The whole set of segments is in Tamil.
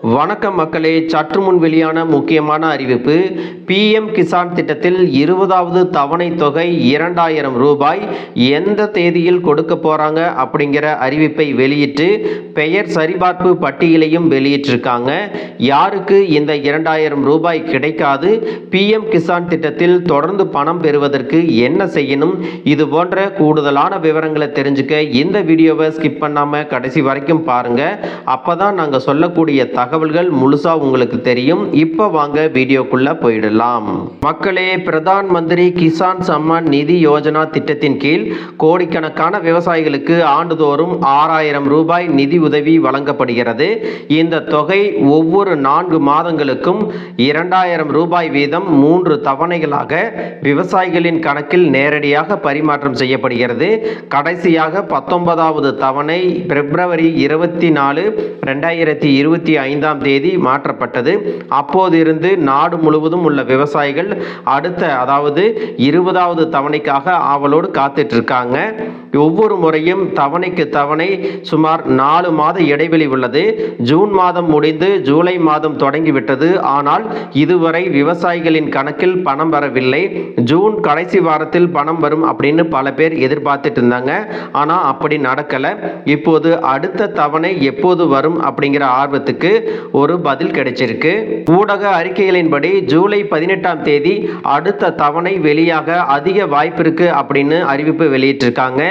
வணக்கம் மக்களே, சற்று முன் வெளியான முக்கியமான அறிவிப்பு. பிஎம் கிசான் திட்டத்தில் 20வது தவணை தொகை 2000 ரூபாய் எந்த தேதியில் கொடுக்க போறாங்க அப்படிங்கிற அறிவிப்பை வெளியிட்டு பெயர் சரிபார்ப்பு பட்டியலையும் வெளியிட்டிருக்காங்க. யாருக்கு இந்த 2000 ரூபாய் கிடைக்காது, பிஎம் கிசான் திட்டத்தில் தொடர்ந்து பணம் பெறுவதற்கு என்ன செய்யணும், இது போன்ற கூடுதலான விவரங்களை தெரிஞ்சுக்க இந்த வீடியோவை ஸ்கிப் பண்ணாம கடைசி வரைக்கும் பாருங்க. அப்பதான் நாங்கள் சொல்லக்கூடிய தகவல்கள் முழுசா உங்களுக்கு தெரியும். இப்ப வாங்க வீடியோக்குள்ள போயிடலாம். மக்களே, பிரதான் மந்திரி கிசான் சம்மான் நிதி யோஜனா திட்டத்தின் கீழ் கோடிக்கணக்கான விவசாயிகளுக்கு ஆண்டுதோறும் 6000 ரூபாய் நிதி உதவி வழங்கப்படுகிறது. இந்த தொகை ஒவ்வொரு 4 மாதங்களுக்கும் 2000 ரூபாய் வீதம் 3 தவணைகளாக விவசாயிகளின் கணக்கில் நேரடியாக பரிமாற்றம் செய்யப்படுகிறது. கடைசியாக 19வது தவணை பிப்ரவரி 24, 2025 தேதி மாற்றப்பட்டது. அப்போதிருந்து நாடு முழுவதும் உள்ள விவசாயிகள் அதாவது 20வது தவணைக்காக ஆவலோடு காத்துட்டு இருக்காங்க. ஒவ்வொரு முறையும் தவணைக்கு தவணை சுமார் 4 மாத இடைவெளி உள்ளது. ஜூன் மாதம் முடிந்து ஜூலை மாதம் தொடங்கிவிட்டது. ஆனால் இதுவரை விவசாயிகளின் கணக்கில் பணம் வரவில்லை. ஜூன் கடைசி வாரத்தில் பணம் வரும் அப்படின்னு பல பேர் எதிர்பார்த்துட்டு இருந்தாங்க. ஆனால் அப்படி நடக்கல. இப்போது அடுத்த தவணை எப்போது வரும் அப்படிங்கிற ஆர்வத்துக்கு ஒரு பதில் கிடைச்சிருக்கு. ஊடக அறிக்கைகளின்படி ஜூலை 18ஆம் தேதி அடுத்த தவணை வெளியாக அதிக வாய்ப்பு இருக்கு அப்படின்னு அறிவிப்பு வெளியிட்டிருக்காங்க.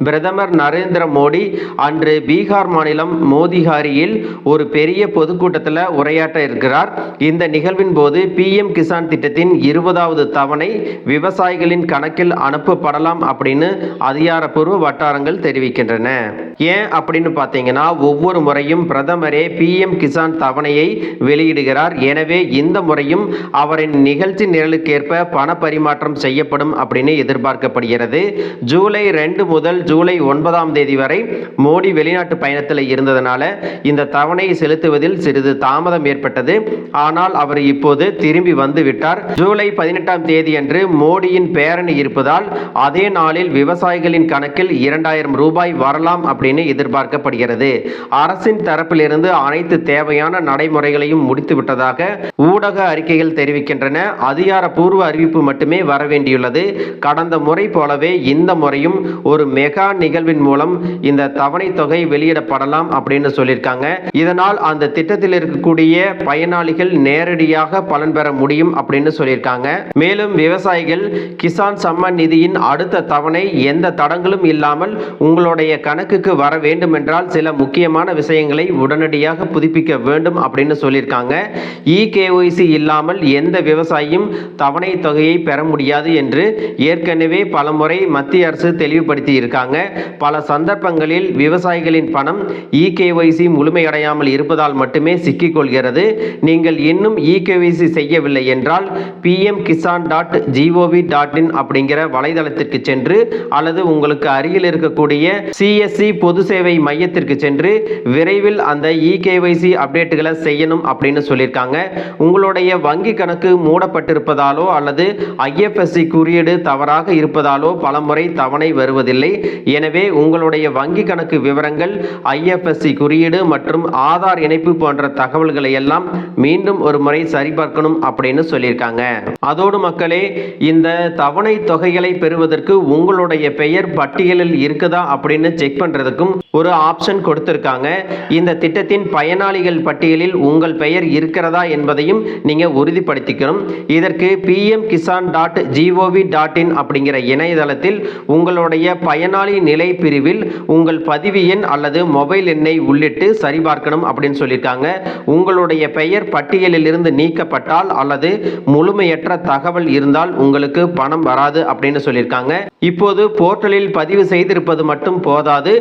பிரதமர் நரேந்திர மோடி அன்று பீகார் மாநிலம் மோதிஹாரியில் ஒரு பெரிய பொதுக்கூட்டத்தில் உரையாற்ற இருக்கிறார். இந்த நிகழ்வின் போது பிஎம் கிசான் திட்டத்தின் 20வது தவணை விவசாயிகளின் கணக்கில் அனுப்பப்படலாம் அப்படின்னு அதிகாரப்பூர்வ வட்டாரங்கள் தெரிவிக்கின்றன. ஏன் அப்படின்னு பார்த்தீங்கன்னா, ஒவ்வொரு முறையும் பிரதமரே பிஎம் கிசான் தவணையை வெளியிடுகிறார். எனவே இந்த முறையும் அவரின் நிகழ்ச்சி நிரலுக்கேற்ப பண பரிமாற்றம் செய்யப்படும் அப்படின்னு எதிர்பார்க்கப்படுகிறது. ஜூலை 2 முதல் ஜூலை 9ஆம் தேதி வரை மோடி வெளிநாட்டு பயணத்தில் இருந்ததனால இந்த தவணையை செலுத்துவதில் சிறிது தாமதம் ஏற்பட்டது. ஆனால் அவர் இப்போது திரும்பி வந்து விட்டார். ஜூலை 18ஆம் தேதி அன்று மோடியின் பேரணி இருப்பதால் அதே நாளில் விவசாயிகளின் கணக்கில் 2000 ரூபாய் வரலாம் அப்படின்னு எதிர்பார்க்கப்படுகிறது. அரசின் தரப்பிலிருந்து அனைத்து தேவையான நடைமுறைகளையும் முடித்து விட்டதாக ஊடக அறிக்கைகள் தெரிவிக்கின்றன. அதிகாரப்பூர்வ அறிவிப்பு மட்டுமே வர வேண்டியுள்ளது. கடந்த முறை போலவே இந்த முறையும் ஒரு மெகா நிகழ்வின் மூலம் இந்த தவணை தொகை வெளியிடப்படலாம் அப்படின்னு சொல்லியிருக்காங்க. இதனால் அந்த திட்டத்தில் இருக்கக்கூடிய பயனாளிகள் நேரடியாக பலன் பெற முடியும் அப்படின்னு சொல்லியிருக்காங்க. மேலும் விவசாயிகள் கிசான் சம்மான் நிதியின் அடுத்த தவணை எந்த தடங்களும் இல்லாமல் உங்களுடைய கணக்குக்கு வர வேண்டும் என்றால் சில முக்கியமான விஷயங்களை உடனடியாக புதுப்பிக்க வேண்டும் அப்படின்னு சொல்லியிருக்காங்க. இகேஒய்சி இல்லாமல் எந்த விவசாயியும் தவணை தொகையை பெற முடியாது என்று ஏற்கனவே பலமுறை மத்திய அரசு தெளிவுபடுத்தி இருக்காங்க. பல சந்தர்ப்பங்களில் விவசாயிகளின் பணம் இகேஒய்சி முழுமையடையாமல் இருப்பதால் மட்டுமே சிக்கிக்கொள்கிறது. நீங்கள் இன்னும் இகேஒய்சி செய்யவில்லை என்றால் pmkisan.gov.in அப்படிங்கிற வலைதளத்திற்கு சென்று அல்லது உங்களுக்கு அருகில் இருக்கக்கூடிய சிஎஸ்சி பொது சேவை மையத்திற்கு சென்று விரைவில் அந்த இகேஒய்சி அப்டேட்டுகளை செய்யணும் அப்படின்னு சொல்லியிருக்காங்க. உங்களுடைய வங்கி கணக்கு மூடப்பட்டிருப்பதாலோ அல்லது ஐஎஃப்எஸ்சி குறியீடு தவறாக இருப்பதாலோ பலமுறை தவணை வருவதில்லை. எனவே உங்களுடைய வங்கி கணக்கு விவரங்கள், ஐஎஃப்எஸ்சி குறியீடு மற்றும் ஆதார் இணைப்பு போன்ற தகவல்களை எல்லாம் மீண்டும் ஒரு முறை சரிபார்க்கணும் அப்படின்னு சொல்லியிருக்காங்க. அதோடு மக்களே, இந்த தவணை தொகைகளை பெறுவதற்கு உங்களுடைய பெயர் பட்டியலில் இருக்குதா அப்படின்னு செக் பண்றதுக்கும் ஒரு ஆப்ஷன் கொடுத்திருக்காங்க. இந்த திட்டத்தின் பயனாளிகள் பட்டியலில் உங்கள் பெயர் இருக்கிறதா என்பதையும் நீங்க உறுதிப்படுத்திக்கணும். இதற்கு pmkisan.gov.in அப்படிங்கிற இணையதளத்தில் உங்களுடைய பயனாளி நிலை பிரிவில் உங்கள் பதிவு எண் அல்லது மொபைல் எண்ணை உள்ளிட்டு சரிபார்க்கணும் அப்படின்னு சொல்லியிருக்காங்க. உங்களுடைய பெயர் பட்டியலில் இருந்து நீக்கப்பட்டால் அல்லது முழுமையற்ற தகவல் இருந்தால் உங்களுக்கு பணம் வராது அப்படின்னு சொல்லியிருக்காங்க. இப்போது போர்ட்டலில் பதிவு செய்திருப்பது மட்டும் போதாது,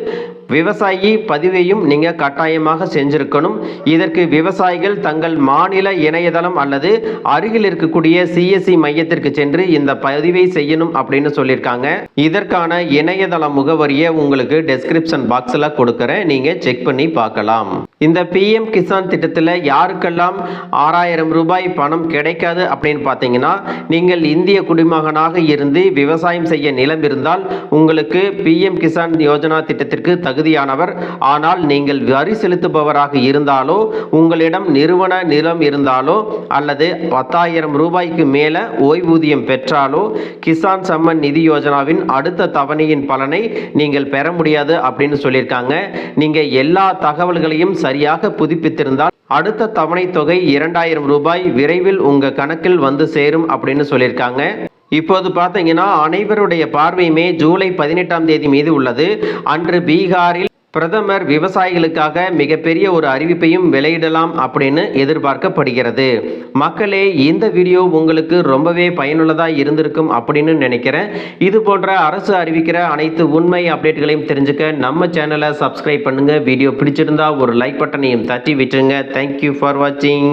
விவசாயி பதிவையும் நீங்க கட்டாயமாக செஞ்சிருக்கணும். இதற்கு விவசாயிகள் தங்கள் மாநில இணையதளம் அல்லது அருகில் இருக்கக்கூடிய சிஎஸ்சி மையத்திற்கு சென்று இந்த பதிவை செய்யணும் அப்படின்னு சொல்லியிருக்காங்க. இதற்கான இணையதள முகவரியை உங்களுக்கு டெஸ்கிரிப்ஷன் பாக்ஸ்ல கொடுக்கிறேன், நீங்க செக் பண்ணி பார்க்கலாம். இந்த பிஎம் கிசான் திட்டத்தில் யாருக்கெல்லாம் 6000 ரூபாய் பணம் கிடைக்காது அப்படின்னு பார்த்தீங்கன்னா, நீங்கள் இந்திய குடிமகனாக இருந்து விவசாயம் செய்ய நிலம் இருந்தால் உங்களுக்கு பிஎம் கிசான் யோஜனா திட்டத்திற்கு தகுதியானவர். ஆனால் நீங்கள் வரி செலுத்துபவராக இருந்தாலோ, உங்களிடம் நிறுவன நிலம் இருந்தாலோ அல்லது 10,000 ரூபாய்க்கு மேல ஓய்வூதியம் பெற்றாலோ கிசான் சம்மன் நிதி யோஜனாவின் அடுத்த தவணையின் பலனை நீங்கள் பெற முடியாது அப்படின்னு சொல்லியிருக்காங்க. நீங்க எல்லா தகவல்களையும் சரியாக புதுப்பித்திருந்தால் அடுத்த தவணை தொகை 2,000 ரூபாய் விரைவில் உங்க கணக்கில் வந்து சேரும் அப்படின்னு சொல்லியிருக்காங்க. இப்போது பார்த்தீங்கன்னா அனைவருடைய பார்வையுமே ஜூலை 18ஆம் தேதி மீது உள்ளது. அன்று பீகாரில் பிரதமர் விவசாயிகளுக்காக மிகப்பெரிய ஒரு அறிவிப்பையும் வெளியிடலாம் அப்படின்னு எதிர்பார்க்கப்படுகிறது. மக்களே, இந்த வீடியோ உங்களுக்கு ரொம்பவே பயனுள்ளதாக இருந்திருக்கும் அப்படின்னு நினைக்கிறேன். இது போன்ற அரசு அறிவிக்கிற அனைத்து உண்மை அப்டேட்களையும் தெரிஞ்சுக்க நம்ம சேனலை சப்ஸ்கிரைப் பண்ணுங்க. வீடியோ பிடிச்சிருந்தா ஒரு லைக் பட்டனையும் தட்டி விட்டுருங்க. தேங்க்யூ ஃபார் வாட்சிங்.